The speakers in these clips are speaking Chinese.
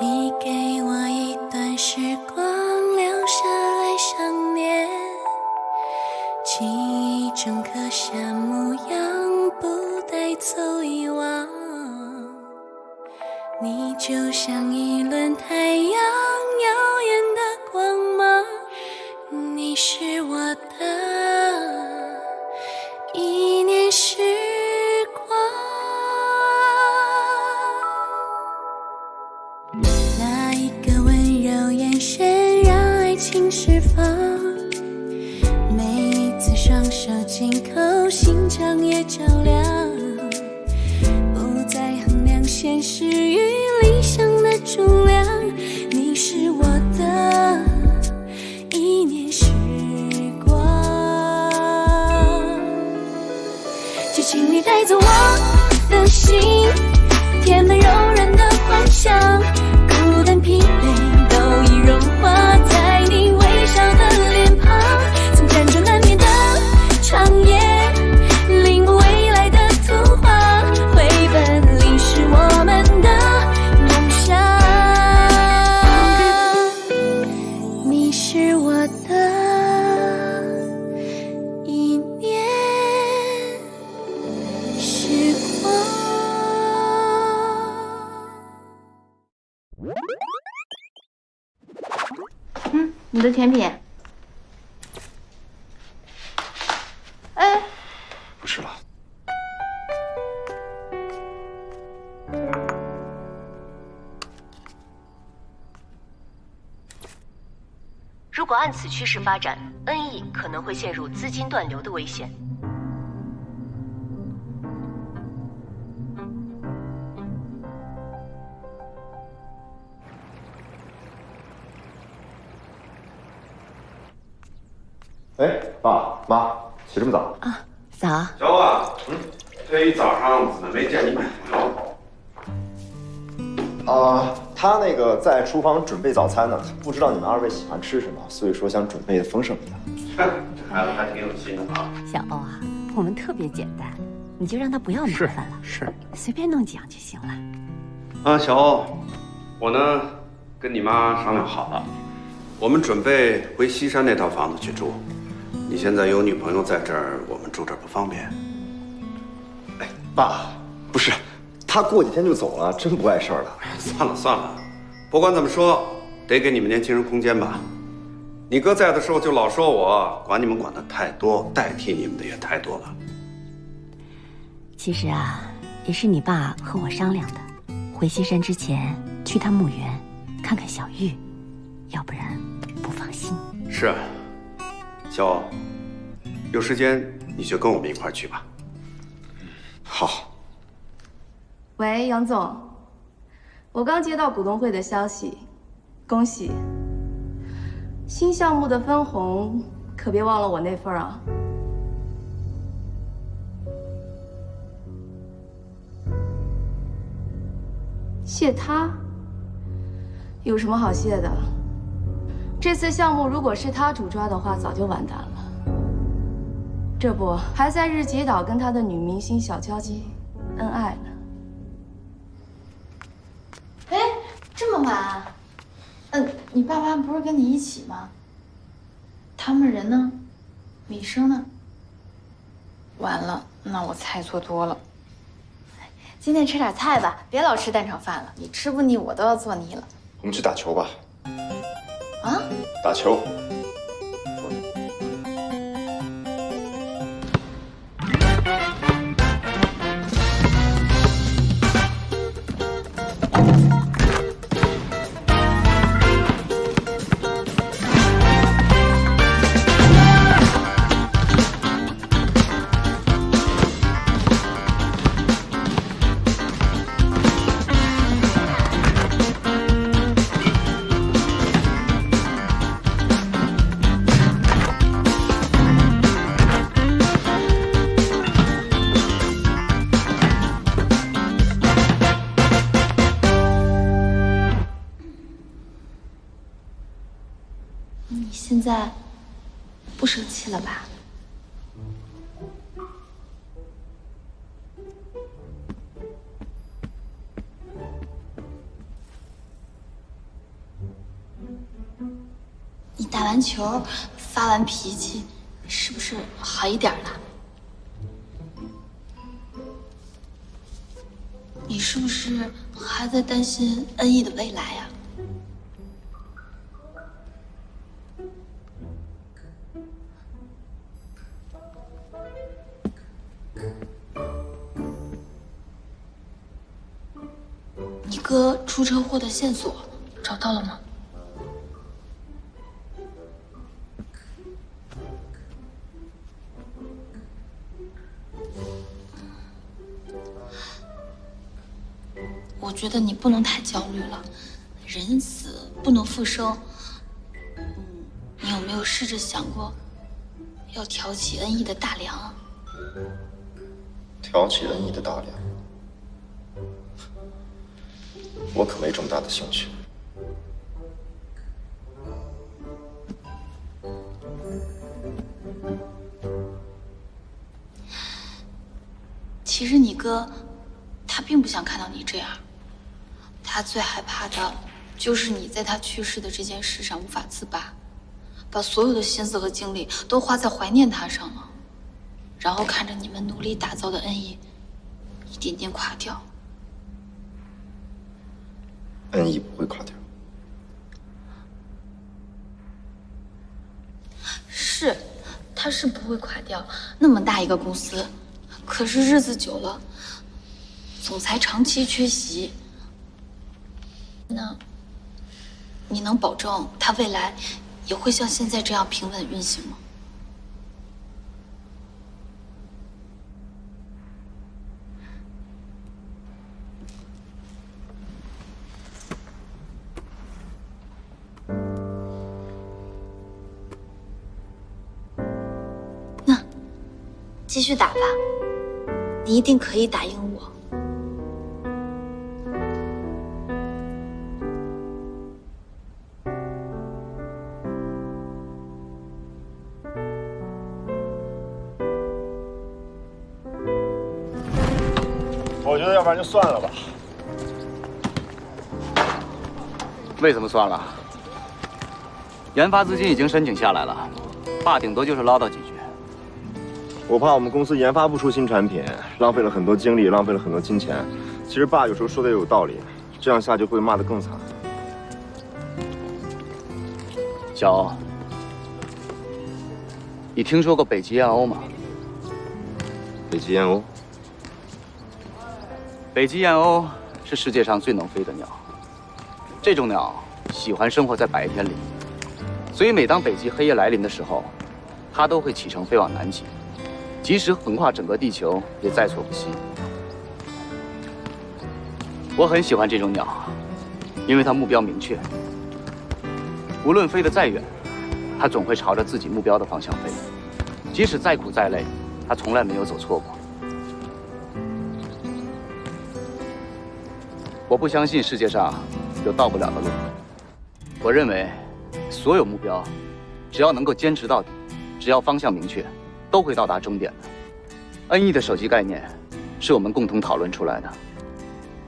你给我一段时光，留下来想念，记忆中刻下模样，不带走遗忘。你就像一轮太阳，耀眼的光芒，你是我的一念时光。那一个温柔眼神让爱情释放，每一次双手紧扣，心肠也照亮，不再衡量现实与理想的重量，你是我的一念时光。就请你带走我的心，填满柔软的幻想，孤单疲惫都已融化在你微笑的脸庞，曾辗转难眠的长夜，领悟未来的图画，绘本里是我们的梦想。你是我的一念时光。你的甜品。哎，不吃了。如果按此趋势发展，恩义可能会陷入资金断流的危险。哎，爸妈，起这么早啊？早。小啊，这一早上怎么没见你女朋友？他那个在厨房准备早餐呢，不知道你们二位喜欢吃什么，所以说想准备的丰盛一点。这孩子还挺有心的啊。小欧啊，我们特别简单，你就让他不要麻烦了，是随便弄几样就行了。啊，小欧，我呢跟你妈商量好了，我们准备回西山那套房子去住。你现在有女朋友在这儿，我们住这儿不方便。哎，爸，不是，他过几天就走了，真不碍事儿了。算了算了，不管怎么说，得给你们年轻人空间吧。你哥在的时候就老说我管你们管的太多，代替你们的也太多了。其实啊，也是你爸和我商量的，回西山之前去趟墓园，看看小玉，要不然不放心。是啊，小欧，有时间你就跟我们一块儿去吧。好。喂，杨总，我刚接到股东会的消息，恭喜！新项目的分红可别忘了我那份啊。谢他？有什么好谢的？这次项目如果是他主抓的话，早就完蛋了。这不还在日吉岛跟他的女明星小娇姬恩爱呢。哎，这么晚啊？你爸妈不是跟你一起吗？他们人呢？米生呢？完了，那我猜错多了。今天吃点菜吧，别老吃蛋炒饭了，你吃不腻，我都要做腻了。我们去打球吧。啊？打球。你现在不生气了吧？你打完球发完脾气，是不是好一点了？你是不是还在担心恩义的未来呀？你哥出车祸的线索找到了吗？我觉得你不能太焦虑了，人死不能复生。你有没有试着想过，要挑起恩义的大梁啊？挑起恩义的大梁，我可没这么大的兴趣。其实你哥，他并不想看到你这样。他最害怕的，就是你在他去世的这件事上无法自拔，把所有的心思和精力都花在怀念他上了，然后看着你们努力打造的恩义，一点点垮掉。恩义不会垮掉。是，他是不会垮掉。那么大一个公司，可是日子久了，总裁长期缺席。那，你能保证他未来也会像现在这样平稳运行吗？那，继续打吧，你一定可以打赢我。我觉得要不然就算了吧。为什么算了？研发资金已经申请下来了，爸顶多就是唠叨几句。我怕我们公司研发不出新产品，浪费了很多精力，浪费了很多金钱。其实爸有时候说的也有道理，这样下去会骂得更惨。小欧，你听说过北极燕鸥吗？北极燕鸥。北极燕鸥是世界上最能飞的鸟。这种鸟喜欢生活在白天里，所以每当北极黑夜来临的时候，它都会启程飞往南极，即使横跨整个地球也在所不惜。我很喜欢这种鸟，因为它目标明确，无论飞得再远，它总会朝着自己目标的方向飞，即使再苦再累，它从来没有走错过。我不相信世界上有到不了的路。我认为，所有目标，只要能够坚持到底，只要方向明确，都会到达终点的。恩义的手机概念，是我们共同讨论出来的，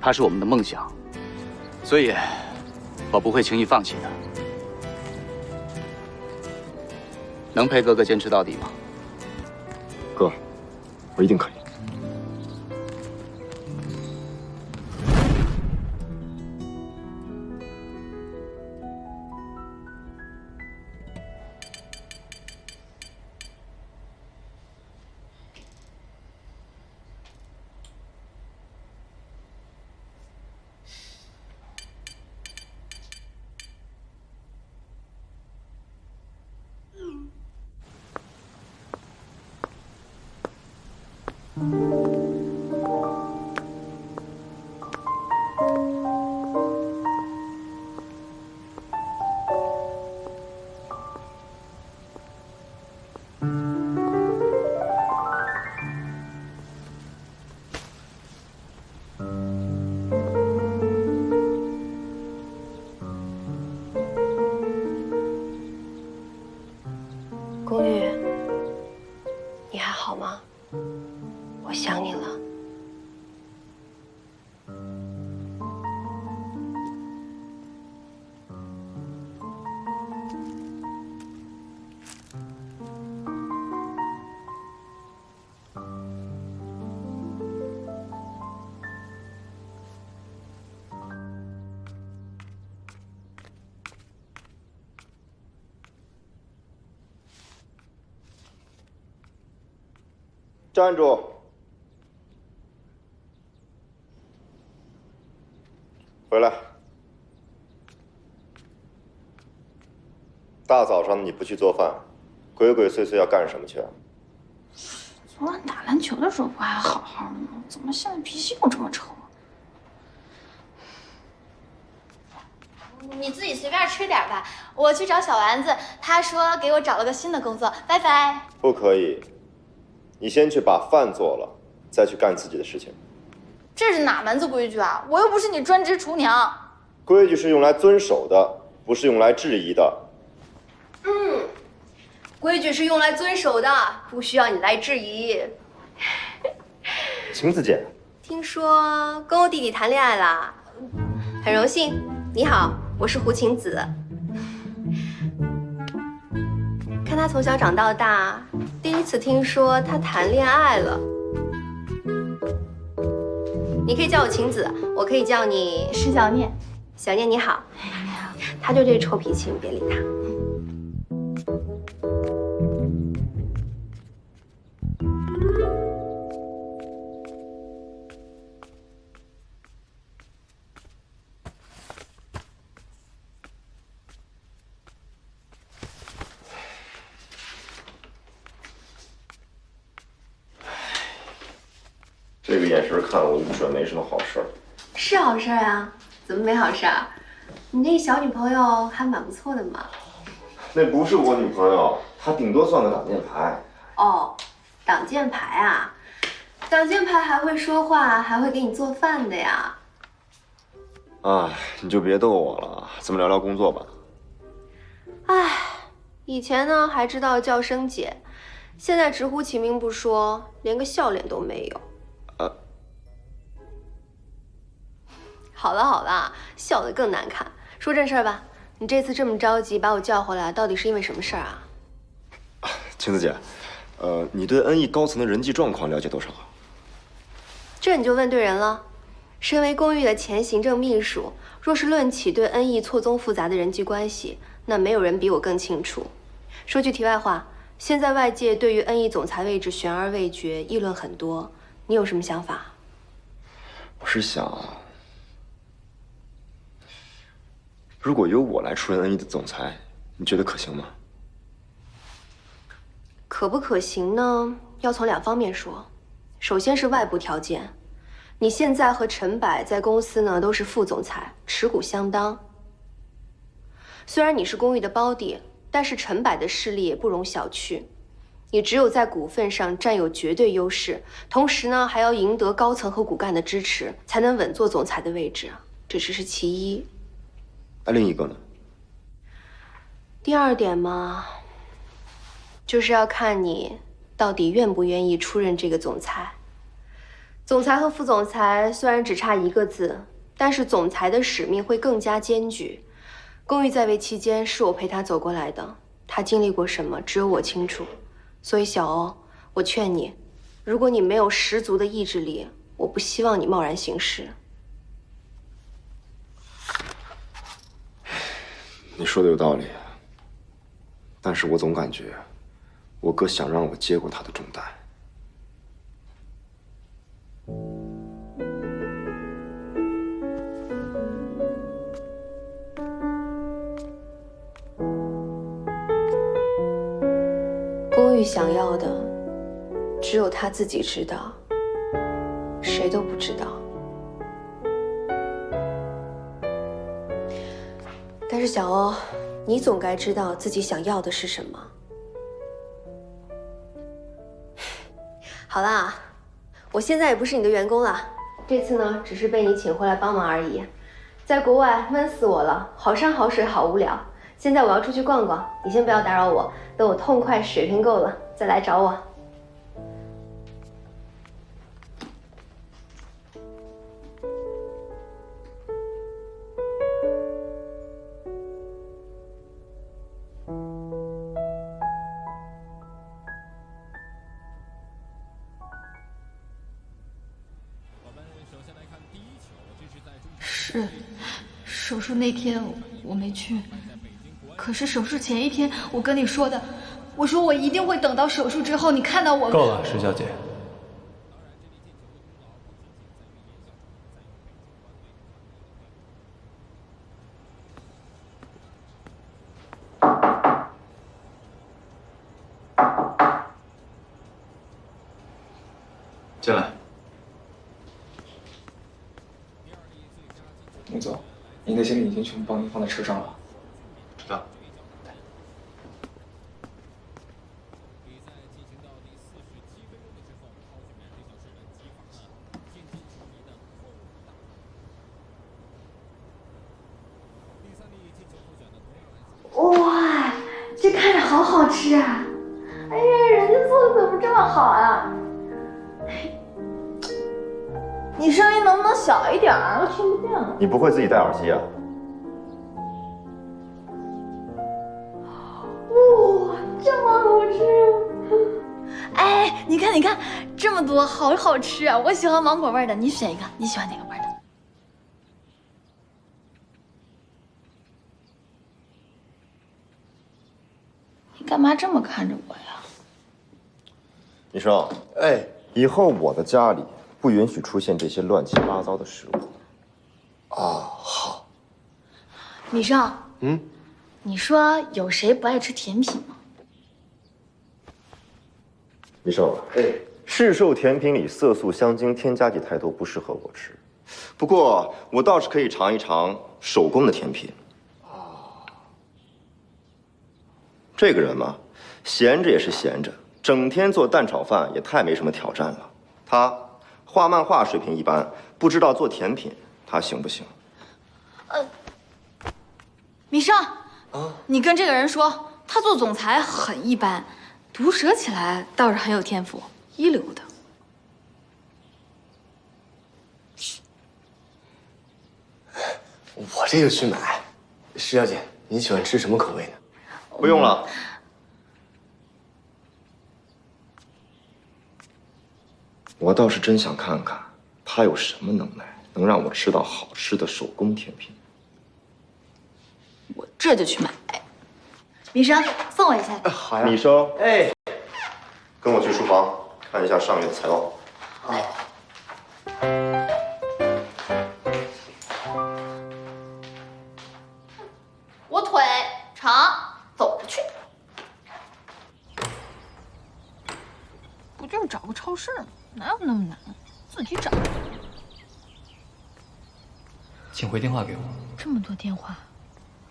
它是我们的梦想，所以，我不会轻易放弃的。能陪哥哥坚持到底吗？哥，我一定可以。龚玉，你还好吗？我想你了。站住！回来。大早上的你不去做饭，鬼鬼祟祟要干什么去啊？昨晚打篮球的时候不还好好的吗？怎么现在脾气又这么臭？你自己随便吃点吧，我去找小丸子，他说给我找了个新的工作，拜拜。不可以，你先去把饭做了，再去干自己的事情。这是哪门子规矩啊？我又不是你专职厨娘。规矩是用来遵守的，不是用来质疑的。规矩是用来遵守的，不需要你来质疑。晴子姐，听说跟我弟弟谈恋爱啦，很荣幸。你好，我是胡晴子。看他从小长到大，第一次听说他谈恋爱了。你可以叫我晴子，我可以叫你石小念。小念你好。你好。他就这臭脾气，你别理他。这个眼神看我就准没什么好事儿。是好事啊？怎么没好事啊？你那小女朋友还蛮不错的嘛。那不是我女朋友，她顶多算个挡箭牌。哦，挡箭牌啊？挡箭牌还会说话，还会给你做饭的呀。哎，你就别逗我了，咱们聊聊工作吧。哎，以前呢还知道叫声姐，现在直呼其名不说，连个笑脸都没有。好了好了，笑得更难看。说正事儿吧，你这次这么着急把我叫回来，到底是因为什么事儿啊？晴子姐，你对恩义高层的人际状况了解多少啊？这你就问对人了。身为公寓的前行政秘书，若是论起对恩义错综复杂的人际关系，那没有人比我更清楚。说句题外话，现在外界对于恩义总裁位置悬而未决，议论很多，你有什么想法？我是想，如果由我来出任恩义的总裁，你觉得可行吗？可不可行呢？要从两方面说。首先是外部条件，你现在和陈柏在公司呢都是副总裁，持股相当。虽然你是公寓的胞弟，但是陈柏的势力也不容小觑。你只有在股份上占有绝对优势，同时呢还要赢得高层和骨干的支持，才能稳坐总裁的位置。这只是其一。那另一个呢？第二点嘛，就是要看你到底愿不愿意出任这个总裁。总裁和副总裁虽然只差一个字，但是总裁的使命会更加艰巨。公寓在位期间是我陪他走过来的，他经历过什么只有我清楚。所以小欧，我劝你，如果你没有十足的意志力，我不希望你贸然行事。你说的有道理，但是我总感觉我哥想让我接过他的重担。公寓想要的，只有他自己知道，谁都不知道。但是小欧，你总该知道自己想要的是什么。好啦，我现在也不是你的员工了，这次呢，只是被你请回来帮忙而已。在国外闷死我了，好山好水好无聊。现在我要出去逛逛，你先不要打扰我，等我痛快水平够了再来找我。是，手术那天我没去，可是手术前一天我跟你说的，我说我一定会等到手术之后你看到我。够了，石小姐，进来。宁总，您的行李已经全部帮您放在车上了。知道。哇，这看着好好吃啊！哎呀，人家做的怎么这么好啊？你声音能不能小一点啊？我听不见了。你不会自己戴耳机啊？哇，这么好吃！哎，你看，你看，这么多，好好吃啊！我喜欢芒果味的，你选一个，你喜欢哪个味的？你干嘛这么看着我呀？李生，哎，以后我的家里不允许出现这些乱七八糟的食物。哦，好。米生，你说有谁不爱吃甜品吗？李生，市售甜品里色素、香精添加剂太多，不适合我吃。不过我倒是可以尝一尝手工的甜品。这个人嘛，闲着也是闲着，整天做蛋炒饭也太没什么挑战了。他画漫画水平一般，不知道做甜品，他行不行？米生，你跟这个人说，他做总裁很一般，毒舌起来倒是很有天赋，一流的。我这就去买。石小姐，您喜欢吃什么口味呢？不用了。我倒是真想看看他有什么能耐，能让我吃到好吃的手工甜品。我这就去买。米生，送我一下。好呀。米生，哎，跟我去书房看一下上月的财报。我腿长，走着去。不就是找个超市吗？哪有那么难？自己找。请回电话给我。这么多电话。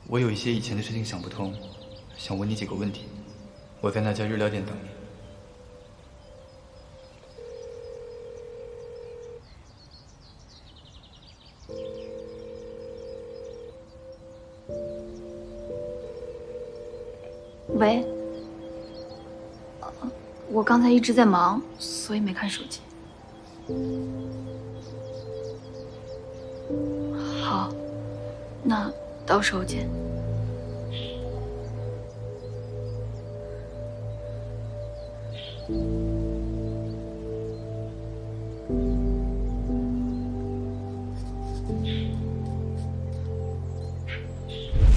我有一些以前的事情想不通，想问你几个问题。我在那家日料店等你。喂，我刚才一直在忙，所以没看手机。好，那到时候见。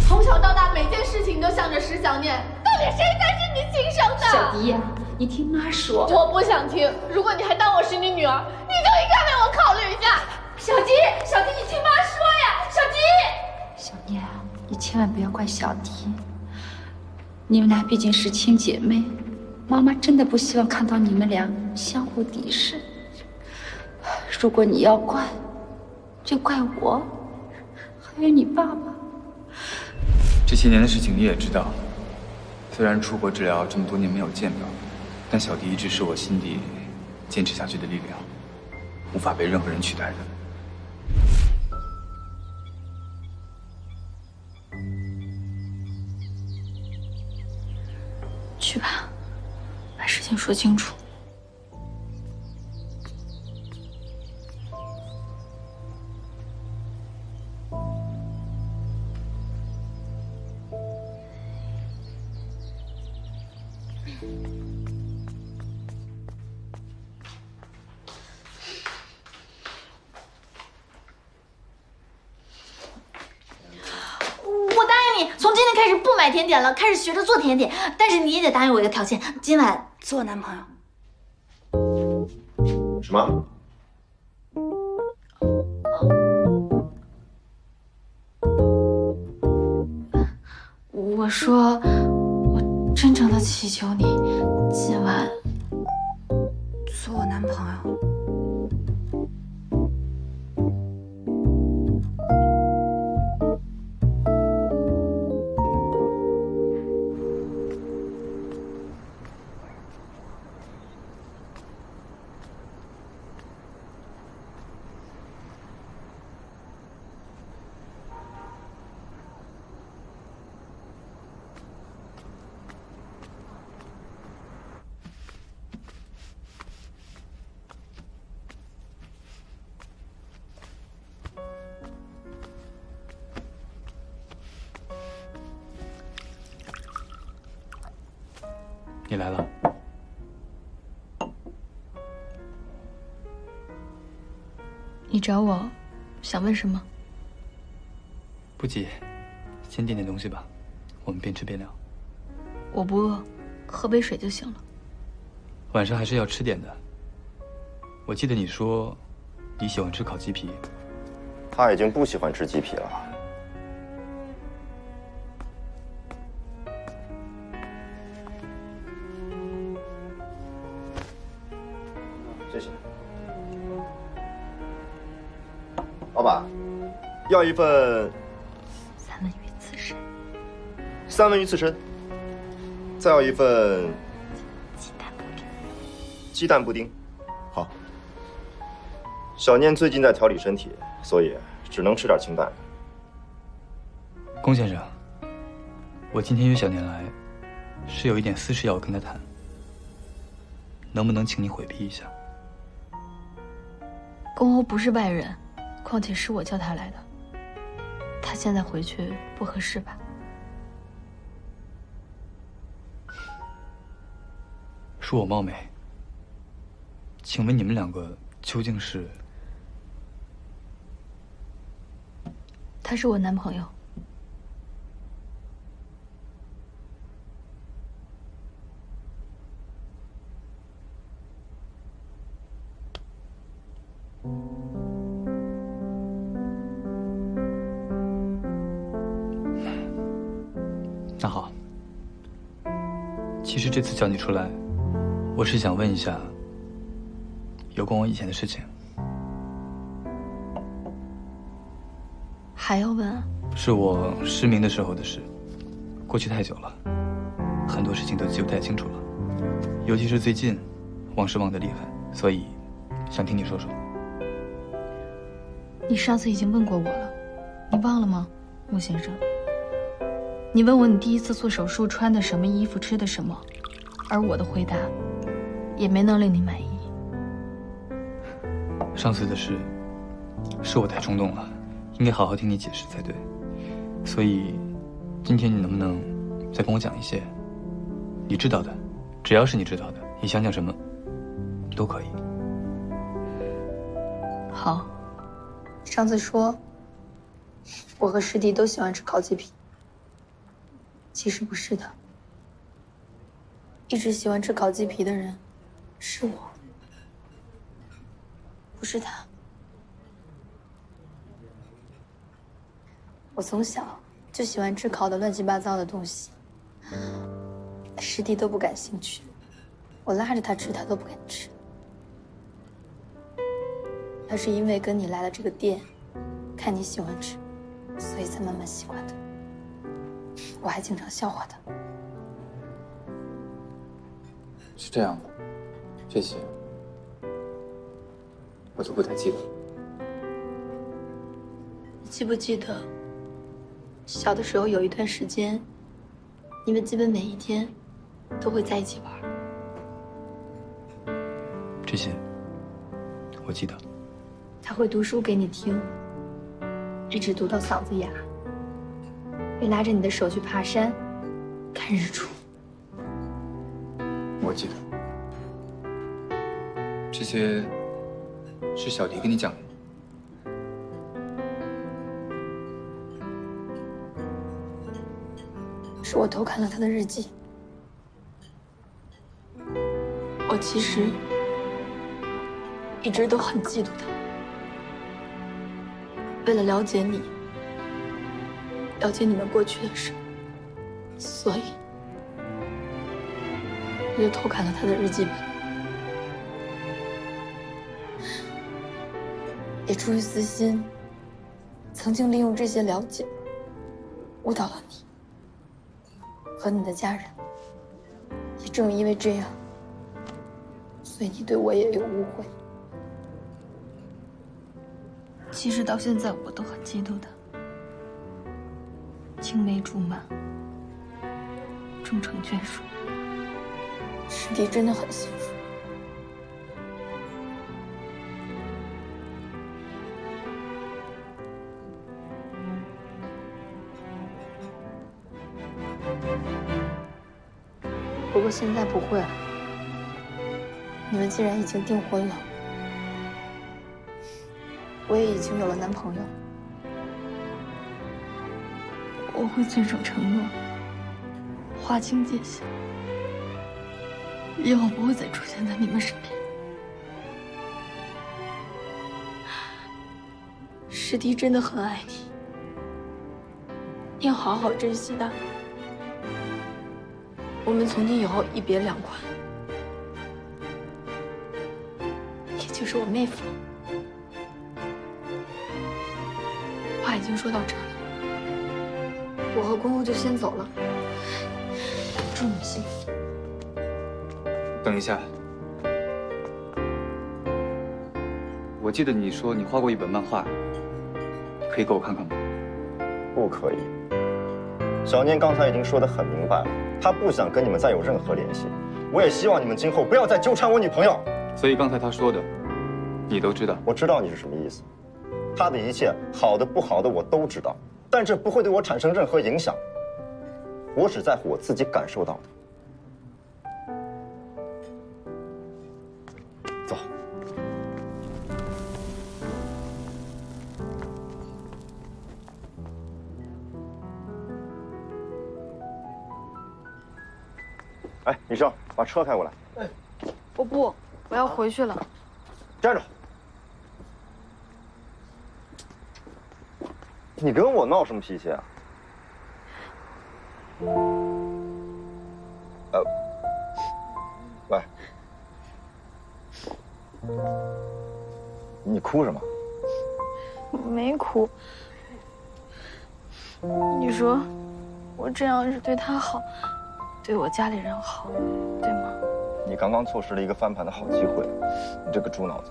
从小到大，每件事情都向着石想念，到底谁才是你亲生的？小迪呀，你听妈说。我不想听。如果你还当我是你女儿，你就应该为我考虑一下。小迪，小迪，你听妈说呀！小迪，小念，你千万不要怪小迪，你们俩毕竟是亲姐妹，妈妈真的不希望看到你们俩相互敌视。如果你要怪，就怪我，还有你爸爸。这些年的事情你也知道，虽然出国治疗这么多年没有见到，但小迪一直是我心底坚持下去的力量，无法被任何人取代的。去吧，把事情说清楚。我答应你，从今天开始不买甜点了，开始学着做甜点。但是你也得答应我一个条件，今晚做我男朋友。什么？我说，我真诚的祈求你，今晚做我男朋友。你来了。你找我，想问什么？不急，先点点东西吧，我们边吃边聊。我不饿，喝杯水就行了。晚上还是要吃点的。我记得你说你喜欢吃烤鸡皮。他已经不喜欢吃鸡皮了。谢谢。老板，要一份三文鱼刺身。三文鱼刺身，再要一份鸡蛋布丁。鸡蛋布丁。好。小念最近在调理身体，所以只能吃点清淡的。龚先生，我今天约小念来，是有一点私事要跟他谈，能不能请你回避一下？龚欧不是外人，况且是我叫他来的，他现在回去不合适吧？恕我冒昧，请问你们两个究竟是？他是我男朋友。那好，其实这次叫你出来，我是想问一下有关我以前的事情。还要问啊？是我失明的时候的事，过去太久了，很多事情都记不太清楚了，尤其是最近，忘事忘得厉害，所以想听你说说。你上次已经问过我了，你忘了吗，穆先生？你问我你第一次做手术穿的什么衣服，吃的什么，而我的回答也没能令你满意。上次的事，是我太冲动了，应该好好听你解释才对。所以，今天你能不能再跟我讲一些你知道的，只要是你知道的，你想讲什么都可以。好，上次说我和师弟都喜欢吃烤鸡皮，其实不是的，一直喜欢吃烤鸡皮的人是我，不是他。我从小就喜欢吃烤的乱七八糟的东西，师弟都不感兴趣，我拉着他吃，他都不肯吃。他是因为跟你来了这个店，看你喜欢吃，所以才慢慢习惯的。我还经常笑话他。是这样的，这些我都不太记得。你记不记得，小的时候有一段时间，你们基本每一天都会在一起玩。这些我记得。他会读书给你听，一直读到嗓子哑，会拉着你的手去爬山，看日出。我记得。这些是小迪跟你讲的吗？是我偷看了他的日记。我其实一直都很嫉妒他。为了了解你，了解你们过去的事，所以我就偷看了他的日记本，也出于私心，曾经利用这些了解误导了你和你的家人。也正因为这样，所以你对我也有误会。其实到现在我都很嫉妒他，青梅竹马，终成眷属。师弟真的很幸福。我果现在不会，你们既然已经订婚了，我也已经有了男朋友，我会遵守承诺，划清界限，以后不会再出现在你们身边。师弟真的很爱你，你要好好珍惜他。我们从今以后一别两宽，也就是我妹夫了。话已经说到这儿了，我和公公就先走了，祝你们幸福。等一下，我记得你说你画过一本漫画，可以给我看看吗？不可以。小念刚才已经说得很明白了，他不想跟你们再有任何联系。我也希望你们今后不要再纠缠我女朋友。所以刚才他说的，你都知道？我知道你是什么意思。他的一切好的不好的我都知道，但这不会对我产生任何影响。我只在乎我自己感受到的。走。哎，女生，把车开过来。我不，我要回去了。站住！你跟我闹什么脾气啊？喂，你哭什么？没哭。你说我这样是对他好，对我家里人好，对吗？你刚刚错失了一个翻盘的好机会，你这个猪脑子！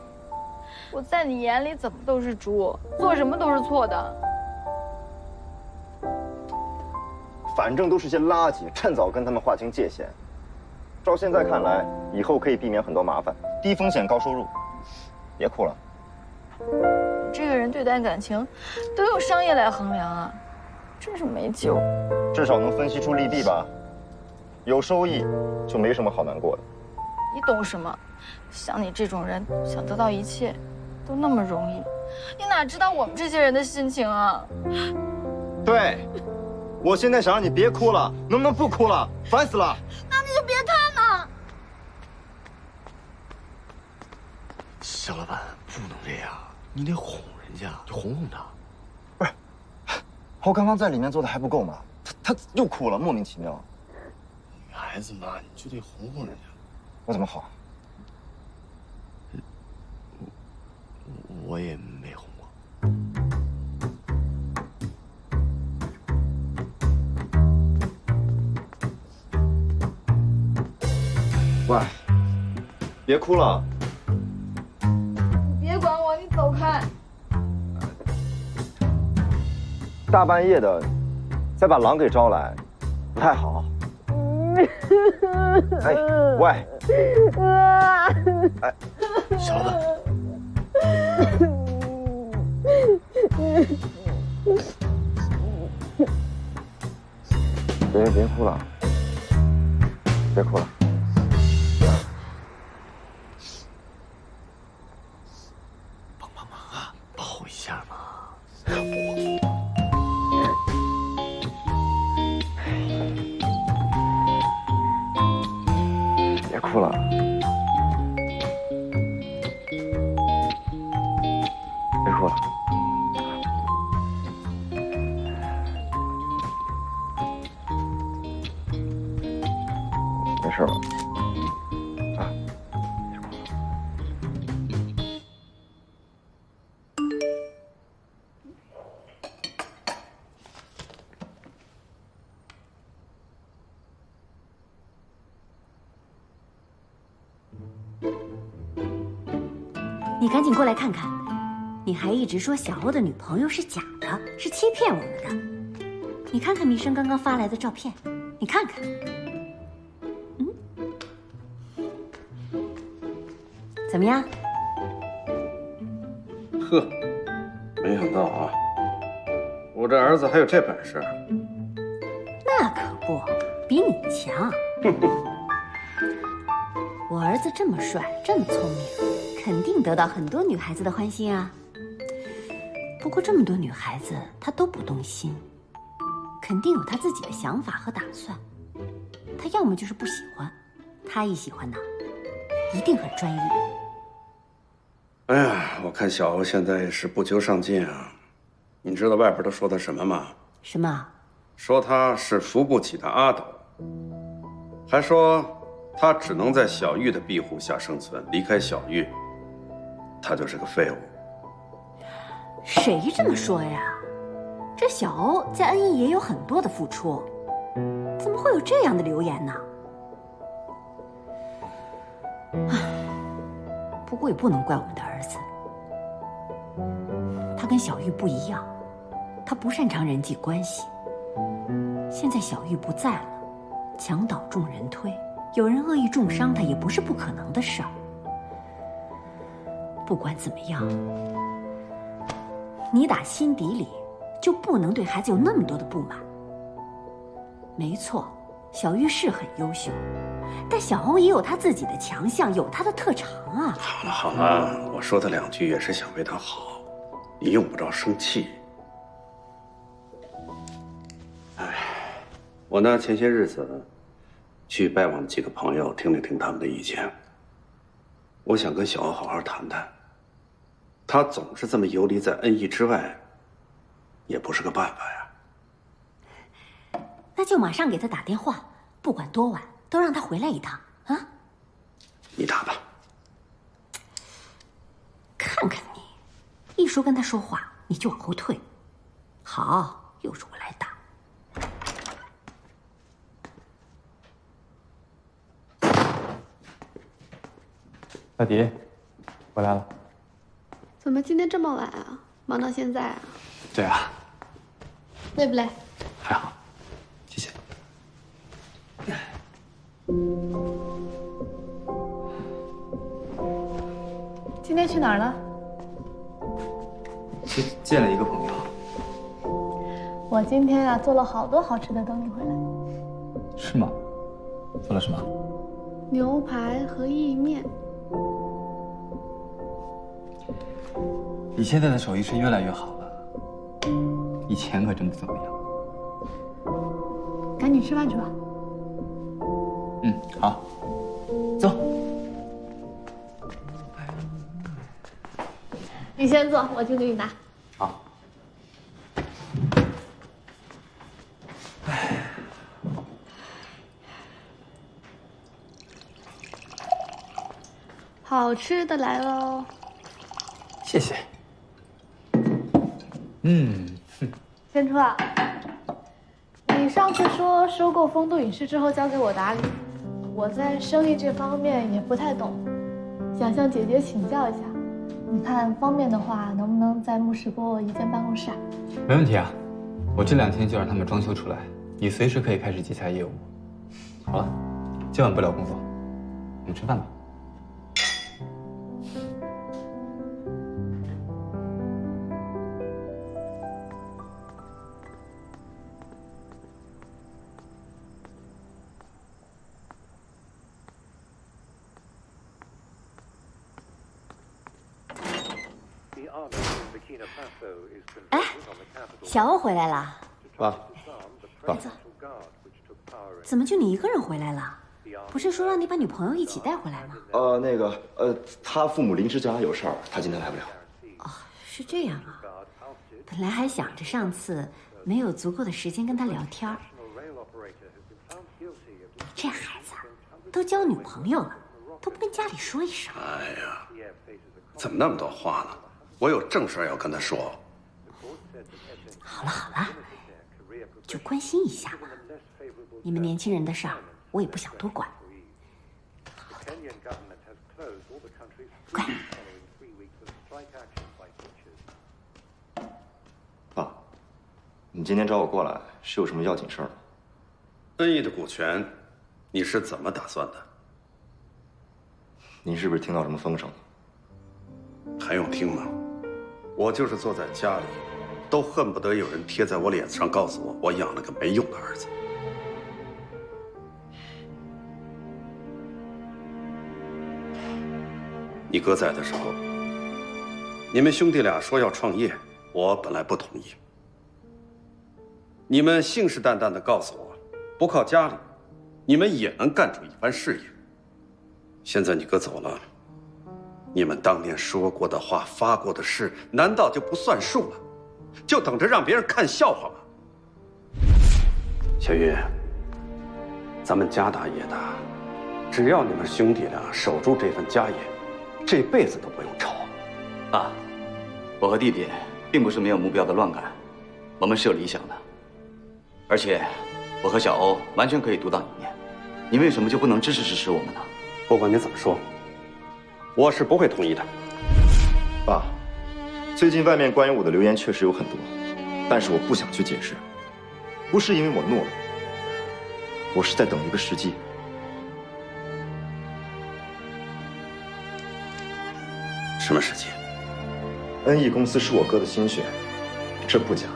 我在你眼里怎么都是猪，做什么都是错的。反正都是些垃圾，趁早跟他们划清界限。照现在看来，以后可以避免很多麻烦，低风险高收入。别哭了。你这个人对待感情，都用商业来衡量啊，真是没救。至少能分析出利弊吧。有收益，就没什么好难过的。你懂什么？像你这种人，想得到一切，都那么容易，你哪知道我们这些人的心情啊？对。我现在想让你别哭了，能不能不哭了？烦死了！那你就别看了。小老板不能这样，你得哄人家，你哄哄他。不是，我刚刚在里面做的还不够吗？他又哭了，莫名其妙。女孩子嘛，你就得哄哄人家。我怎么哄？我也没哄过。喂，别哭了！你别管我，你走开！大半夜的，再把狼给招来，不太好。哎，喂！哎，小老板，别哭了，别哭了。抱一下嘛！别哭了，别哭了。没事吧？啊，别哭了。你赶紧过来看看，你还一直说小欧的女朋友是假的，是欺骗我们的。你看看米生刚刚发来的照片，你看看，怎么样？呵，没想到啊，我这儿子还有这本事。那可不，比你强。我儿子这么帅，这么聪明，肯定得到很多女孩子的欢心啊。不过这么多女孩子，他都不动心，肯定有他自己的想法和打算。他要么就是不喜欢，他一喜欢呢，一定很专一。哎呀，我看小欧现在也是不求上进啊。你知道外边都说他什么吗？什么？说他是扶不起的阿斗，还说他只能在小玉的庇护下生存，离开小玉，他就是个废物。谁这么说呀？这小欧在恩义也有很多的付出，怎么会有这样的流言呢？不过也不能怪我们的儿子，他跟小玉不一样，他不擅长人际关系。现在小玉不在了，墙倒众人推，有人恶意重伤他也不是不可能的事儿。不管怎么样，你打心底里就不能对孩子有那么多的不满。没错，小玉是很优秀，但小欧也有他自己的强项，有他的特长啊。好了好了，我说他2句也是想为他好，你用不着生气。哎，我呢前些日子去拜访几个朋友，听了听他们的意见。我想跟小欧好好谈谈，他总是这么游离在恩义之外，也不是个办法呀。那就马上给他打电话，不管多晚都让他回来一趟啊！你打吧。看看你，一说跟他说话你就往后退。好，又是我来打。小迪，回来了。怎么今天这么晚啊？忙到现在啊？对啊，累不累？还好，谢谢。今天去哪儿了？去见了一个朋友。我今天啊做了好多好吃的等你回来。是吗？做了什么？牛排和意面。你现在的手艺是越来越好了，以前可真不怎么样。赶紧吃饭去吧。嗯，好，走。你先坐，我去给你拿。好。好吃的来喽。谢谢。千初啊，你上次说收购丰都影视之后交给我打理，我在生意这方面也不太懂，想向姐姐请教一下。你看方便的话，能不能在木石给我一间办公室啊？没问题啊，我这2天就让他们装修出来，你随时可以开始接洽业务。好了，今晚不聊工作，我们吃饭吧。哎，小欧回来了。爸，来坐。怎么就你一个人回来了？不是说让你把女朋友一起带回来吗？他父母临时家有事儿，他今天来不了。哦，是这样啊。本来还想着上次没有足够的时间跟他聊天。你这孩子都交女朋友了，都不跟家里说一声。哎呀，怎么那么多话呢？我有正事要跟他说。好了好了，就关心一下嘛。你们年轻人的事儿，我也不想多管。乖。爸，你今天找我过来是有什么要紧事儿吗？恩义的股权，你是怎么打算的？您是不是听到什么风声了？还用听吗？我就是坐在家里，都恨不得有人贴在我脸上告诉我，我养了个没用的儿子。你哥在的时候，你们兄弟俩说要创业，我本来不同意。你们信誓旦旦地告诉我，不靠家里，你们也能干出一番事业。现在你哥走了，你们当年说过的话、发过的誓，难道就不算数了？就等着让别人看笑话吗？小玉，咱们家大业大，只要你们兄弟俩守住这份家业，这辈子都不用愁。爸，我和弟弟并不是没有目标的乱干，我们是有理想的，而且我和小欧完全可以独当一面，你为什么就不能支持我们呢？不管你怎么说，我是不会同意的。爸，最近外面关于我的流言确实有很多，但是我不想去解释，不是因为我懦弱，我是在等一个时机。什么时机？恩义公司是我哥的心血，这不假。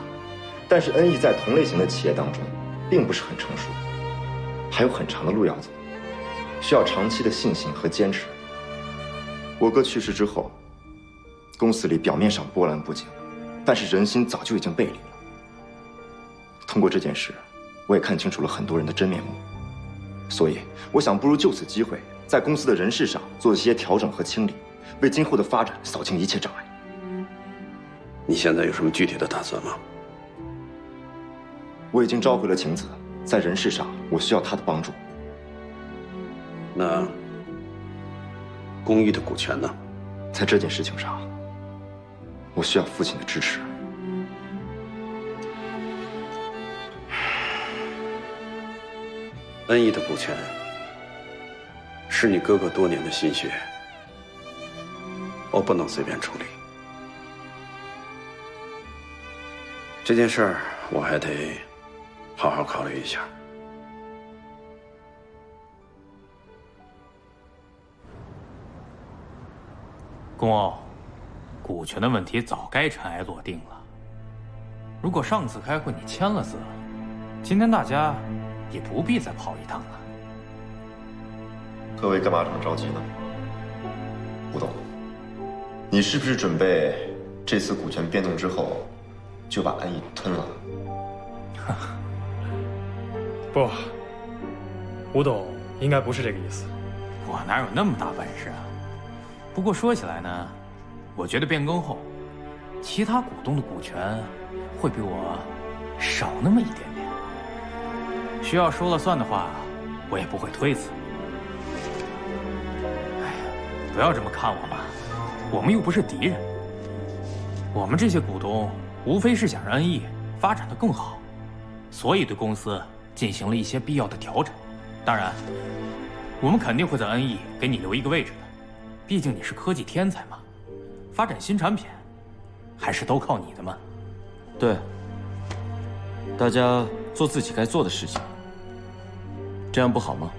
但是恩义在同类型的企业当中，并不是很成熟，还有很长的路要走，需要长期的信心和坚持。我哥去世之后，公司里表面上波澜不惊，但是人心早就已经背离了。通过这件事，我也看清楚了很多人的真面目，所以我想，不如就此机会，在公司的人事上做一些调整和清理，为今后的发展扫清一切障碍。你现在有什么具体的打算吗？我已经召回了晴子，在人事上我需要她的帮助。那公益的股权呢？在这件事情上，我需要父亲的支持。恩义的股权是你哥哥多年的心血，我不能随便处理。这件事儿我还得好好考虑一下。公欧，股权的问题早该尘埃落定了。如果上次开会你签了字，今天大家也不必再跑一趟了。各位干嘛这么着急呢？吴董，你是不是准备这次股权变动之后，就把安逸吞了？不，吴董应该不是这个意思。我哪有那么大本事啊？不过说起来呢，我觉得变更后，其他股东的股权会比我少那么一点点。需要说了算的话，我也不会推辞。哎呀，不要这么看我嘛，我们又不是敌人。我们这些股东无非是想让恩义发展得更好，所以对公司进行了一些必要的调整。当然，我们肯定会在恩义给你留一个位置的，毕竟你是科技天才嘛，发展新产品还是都靠你的嘛。对，大家做自己该做的事情，这样不好吗？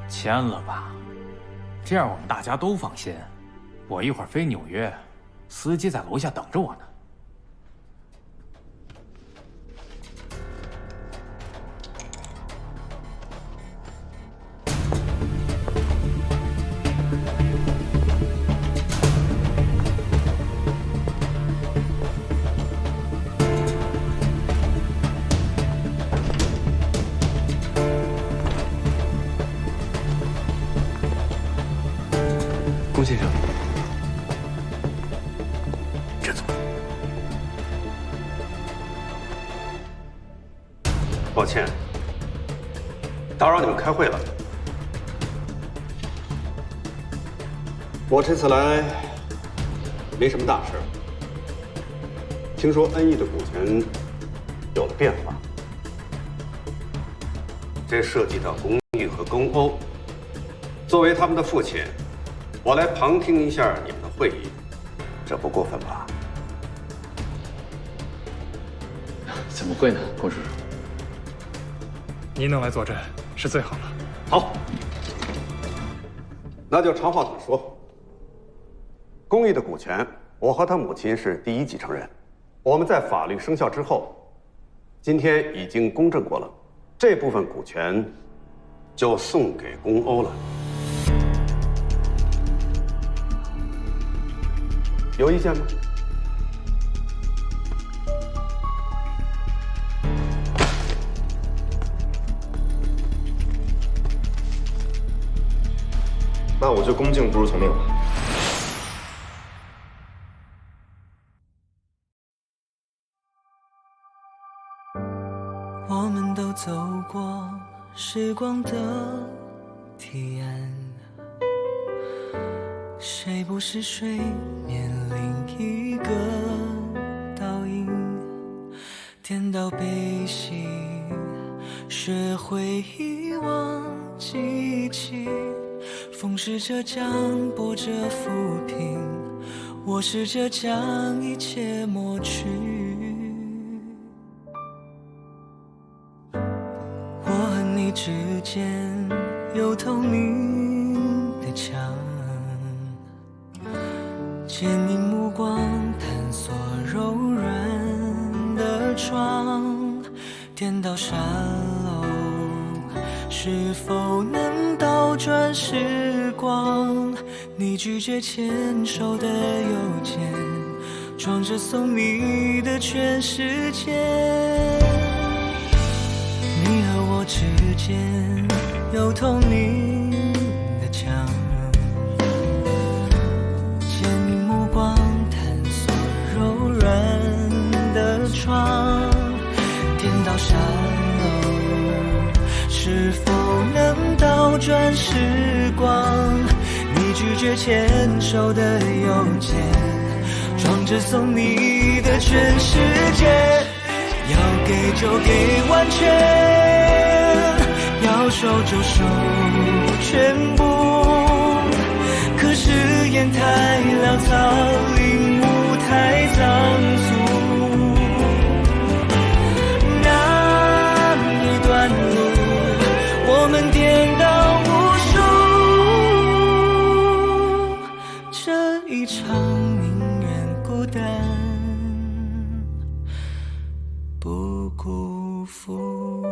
签了吧，这样我们大家都放心。我一会儿飞纽约，司机在楼下等着我呢。龚先生，这怎么？抱歉，打扰你们开会了。我这次来没什么大事，听说恩义的股权有了变化，这涉及到公益和公欧。作为他们的父亲，我来旁听一下你们的会议，这不过分吧？怎么会呢，龚叔叔？您能来坐镇是最好了。好，那就长话短说。公益的股权，我和他母亲是第一继承人。我们在法律生效之后，今天已经公证过了，这部分股权就送给龚欧了。有意见吗？那我就恭敬不如从命了。我们都走过时光的堤岸，谁不是水面另一个倒影？颠倒悲喜，学会遗忘记起。风试着将波折抚平，我试着将一切抹去。我和你之间有透明的墙，借你目光探索柔软的窗，颠倒沙漏，是否能倒转时光？你拒绝牵手的邮件，装着送你的全世界。你和我之间有透明的墙，借你目光探索柔软的窗，颠倒沙漏，是否能倒转时光？你拒绝牵手的邮件，装着送你的全世界。要给就给完全，要收就收全部。可是烟太潦草，领悟太仓促。那一段路，我们颠倒无数。这一场宁愿孤单，不辜负。